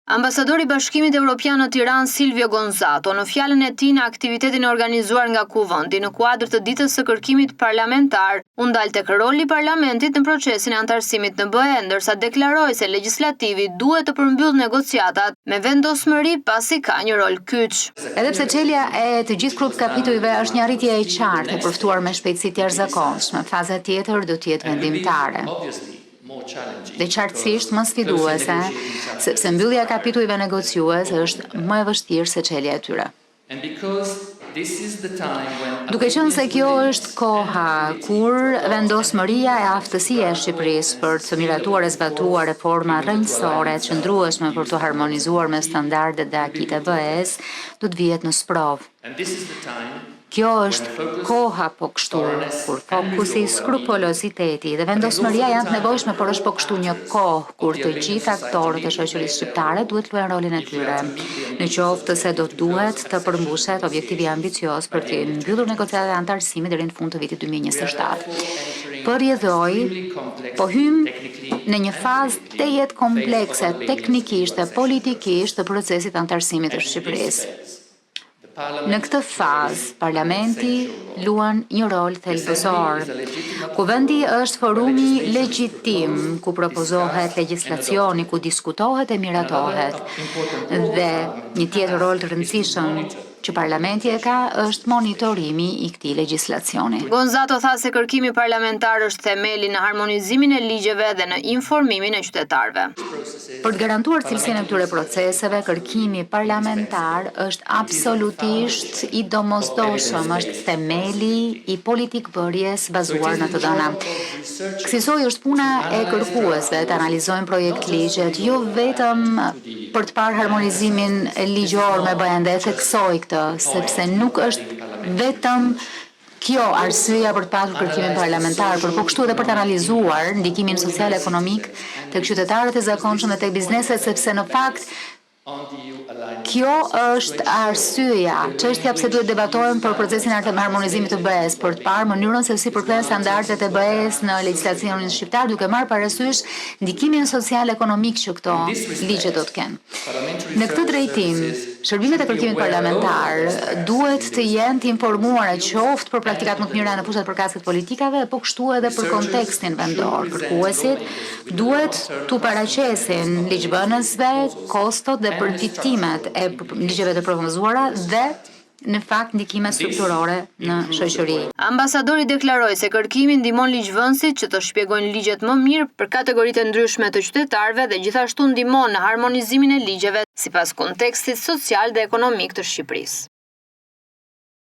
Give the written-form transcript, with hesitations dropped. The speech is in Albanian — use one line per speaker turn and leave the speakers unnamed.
Ambasadori i Bashkimit Evropian në Tiranë Silvio Gonzato, në fjalën e tij në aktivitetin e organizuar nga Kuvendi në kuadër të ditës së kërkimit parlamentar, u ndal tek roli i parlamentit në procesin e antarësimit në BE, ndërsa deklaroi se legislativi duhet të përmbyllë negociatat me vendosmëri pasi ka një rol kyç.
Edhe pse çelja e të gjithë grup kapitujve është një arritje e qartë e përftuar me shpejtësi të jashtëzakonshme, faza tjetër do të jetë vendimtare. Dhe qartësisht më sfiduese, sepse mbyllja e kapitujve negociues është më e vështirë se çelja e tyre. Duke qenë se kjo është koha kur vendosmëria e aftësia e Shqipërisë për të miratuar e zbatuar reforma rrënjësore e qëndrueshme për të harmonizuar me standardet dhe akitë e BE-s, do të vihet në sprov. Kjo është koha po kështu, kur fokusi, skrupoloziteti dhe vendosmëria janë të nevojshme, por është po kështu një kohë kur të gjithë aktorët e shoqërisë shqiptare duhet luajnë rolin e tyre. Në qoftë se do të duhet të përmbushet objektivi ambicioz për të mbyllur negociatat e antarësimit deri në fund të vitit 2027. Përjedhoj, po hym në një fazë tejet komplekse teknikisht dhe politikisht të procesit antarësimit të Shqipërisë. Në këtë fazë, parlamenti luan një rol thelbësor. Kuvendi është forumi legjitim ku propozohet legjislacioni, ku diskutohet e miratohet. Dhe një tjetër rol të rëndësishëm që parlamenti e ka është monitorimi i këtij legjislacioni.
Gonzato tha se kërkimi parlamentar është themeli në harmonizimin e ligjeve dhe në informimin e qytetarëve.
Për të garantuar cilësinë e këtyre proceseve, kërkimi parlamentar është absolutisht i domosdoshëm, është themeli i politikbërjes bazuar në të dhëna. Kësaj është puna e kërkuesve të analizojnë projekt ligjet, jo vetëm për të parë harmonizimin ligjor me BE, dhe theksoj këtë, sepse nuk është vetëm kjo arsyeja për të patur kërkimin parlamentar, por po kështu edhe për të analizuar ndikimin social-ekonomik tek qytetarët e zakonshëm dhe tek bizneset, sepse në fakt kjo është arsyeja, çështja pse duhet debatojmë për procesin e harmonizimit të BE-s, për të parë mënyrën se si përkthehen standardet e BE-s në legjislacionin shqiptar, duke marrë parasysh ndikimin social-ekonomik që këto ligje do të kenë. Në këtë drejtim, shërbimet e kërkimit parlamentar duhet të jenë të informuara qoftë për praktikat më të mira në fushat përkatëse të politikave, po kështu edhe për kontekstin vendor. Kërkuesit duhet t'u paraqesin ligjbënësve kostot dhe përfitimet e ligjeve të propozuara dhe në fakt ndikimet strukturore në shoqëri.
Ambasadori deklaroi se kërkimi ndihmon ligjvënësit që të shpjegojnë ligjet më mirë për kategoritë e ndryshme të qytetarëve dhe gjithashtu ndihmon në harmonizimin e ligjeve sipas kontekstit social dhe ekonomik të Shqipërisë.